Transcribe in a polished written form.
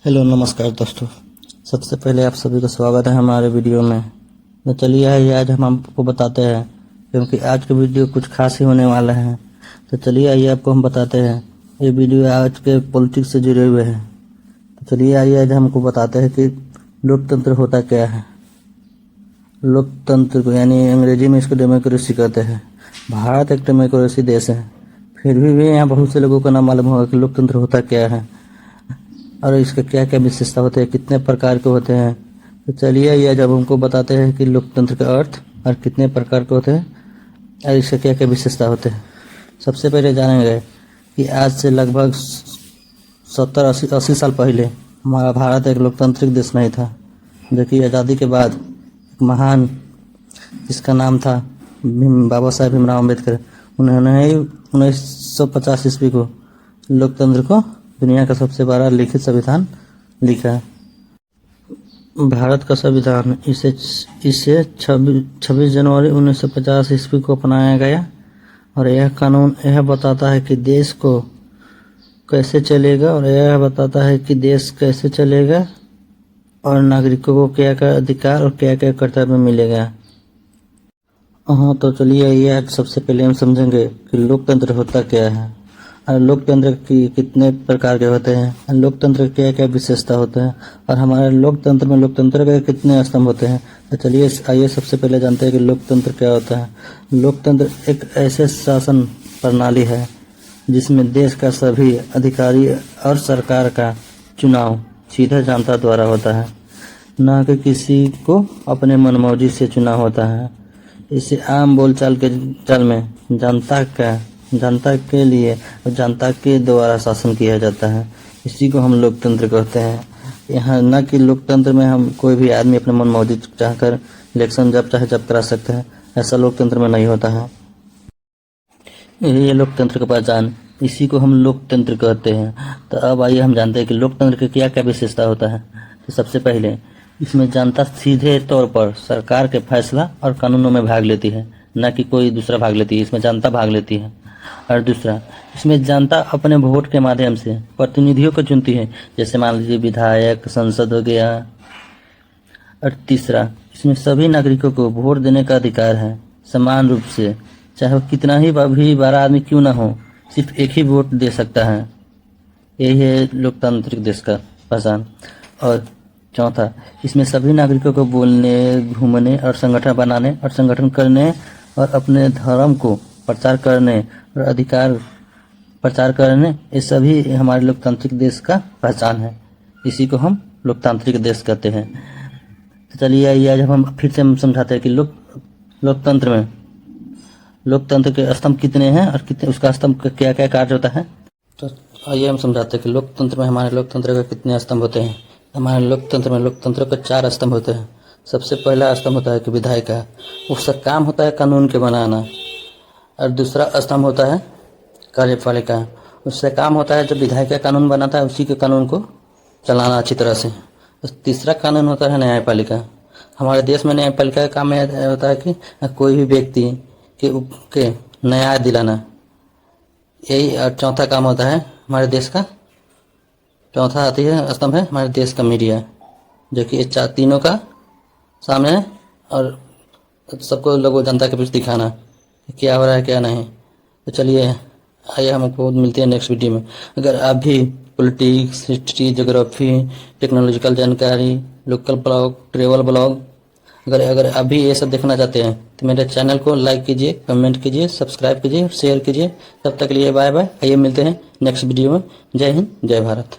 Hello नमस्कार दोस्तों। सबसे पहले आप सभी का स्वागत है हमारे वीडियो में। तो चलिए आइए आज हम आपको बताते हैं, क्योंकि आज का वीडियो कुछ खास ही होने वाला है। तो चलिए आइए आपको हम बताते हैं। ये वीडियो आज के पॉलिटिक्स से जुड़े हुए हैं। तो चलिए आइए आज हमको बताते हैं कि लोकतंत्र होता क्या है। लोकतंत्र को यानी अंग्रेजी में इसको डेमोक्रेसी कहते हैं। भारत एक डेमोक्रेसी देश है, फिर भी यहाँ बहुत से लोगों को ना मालूम होगा कि लोकतंत्र होता क्या है और इसके क्या क्या विशेषता होते हैं, कितने प्रकार के होते हैं। तो चलिए ये जब हमको बताते हैं कि लोकतंत्र का अर्थ और कितने प्रकार के होते हैं और इसके क्या क्या विशेषता होते हैं। सबसे पहले जानेंगे कि आज से लगभग 70-80 साल पहले हमारा भारत एक लोकतांत्रिक देश नहीं था, जो कि आज़ादी के बाद एक महान, जिसका नाम था बाबा साहेब भीमराव अम्बेडकर, उन्होंने ही 1950 ईस्वी को लोकतंत्र को दुनिया का सबसे बड़ा लिखित संविधान लिखा है। भारत का संविधान इसे 26 जनवरी 1950 ईस्वी को अपनाया गया और यह कानून यह बताता है कि देश को कैसे चलेगा और यह बताता है कि देश कैसे चलेगा और नागरिकों को क्या क्या अधिकार और क्या क्या कर्तव्य मिलेगा। हाँ, तो चलिए ये आज सबसे पहले हम समझेंगे कि लोकतंत्र होता क्या है और लोकतंत्र की कितने प्रकार के होते हैं, लोकतंत्र के क्या क्या विशेषता होते हैं और हमारे लोकतंत्र में लोकतंत्र के कितने स्तंभ होते हैं। तो चलिए आइए सबसे पहले जानते हैं कि लोकतंत्र क्या होता है। लोकतंत्र एक ऐसे शासन प्रणाली है जिसमें देश का सभी अधिकारी और सरकार का चुनाव सीधे जनता द्वारा होता है, न कि किसी को अपने मनमर्जी से चुनाव होता है। इसे आम बोलचाल में जनता के लिए और जनता के द्वारा शासन किया जाता है। इसी को हम लोकतंत्र कहते हैं। यहाँ न कि लोकतंत्र में हम कोई भी आदमी अपने मन मर्जी चाहकर इलेक्शन जब चाहे जब करा सकते हैं, ऐसा लोकतंत्र में नहीं होता है। ये लोकतंत्र का पहचान, इसी को हम लोकतंत्र कहते हैं। तो अब आइए हम जानते हैं कि लोकतंत्र की क्या क्या विशेषता होता है। तो सबसे पहले इसमें जनता सीधे तौर पर सरकार के फैसला और कानूनों में भाग लेती है, न कि कोई दूसरा भाग लेती है, इसमें जनता भाग लेती है। और दूसरा, इसमें जनता अपने वोट के माध्यम से प्रतिनिधियों को चुनती है, जैसे मान लीजिए विधायक, संसद हो गया। और तीसरा, इसमें सभी नागरिकों को वोट देने का अधिकार है समान रूप से, चाहे वो कितना ही बड़ा आदमी क्यों ना हो, सिर्फ एक ही वोट दे सकता है। यही है लोकतांत्रिक देश का पहचान। और चौथा, इसमें सभी नागरिकों को बोलने, घूमने और संगठन बनाने और संगठन करने और अपने धर्म को प्रचार करने और अधिकार प्रचार करने, ये सभी हमारे लोकतांत्रिक देश का पहचान है। इसी को हम लोकतांत्रिक देश कहते हैं। तो चलिए आइए आज हम फिर से समझाते हैं कि लोकतंत्र में लोकतंत्र के स्तंभ कितने हैं और कितने उसका स्तंभ का क्या क्या कार्य होता है। तो आइए हम समझाते हैं कि लोकतंत्र में हमारे लोकतंत्र के कितने स्तंभ होते हैं। हमारे लोकतंत्र के 4 स्तंभ होते हैं। सबसे पहला स्तंभ होता है कि विधायिका, उसका काम होता है कानून के बनाना। और दूसरा स्तंभ होता है कार्यपालिका, उससे काम होता है जब विधायिका कानून बनाता है उसी के कानून को चलाना अच्छी तरह से। तीसरा कानून होता है न्यायपालिका। हमारे देश में न्यायपालिका का काम होता है कि कोई भी व्यक्ति के न्याय दिलाना, यही। और चौथा काम होता है हमारे देश का, चौथा आती है स्तंभ है हमारे देश का मीडिया, जो कि तीनों का सामने है और सबको लोगों जनता के बीच दिखाना क्या हो रहा है क्या नहीं। तो चलिए आइए हम आपको मिलते हैं नेक्स्ट वीडियो में। अगर आप भी पॉलिटिक्स, हिस्ट्री, ज्योग्राफी, टेक्नोलॉजिकल जानकारी, लोकल ब्लॉग, ट्रेवल ब्लॉग, अगर आप भी ये सब देखना चाहते हैं तो मेरे चैनल को लाइक कीजिए, कमेंट कीजिए, सब्सक्राइब कीजिए, शेयर कीजिए। तब तक के लिए बाय बाय। आइए मिलते हैं नेक्स्ट वीडियो में। जय हिंद, जय भारत।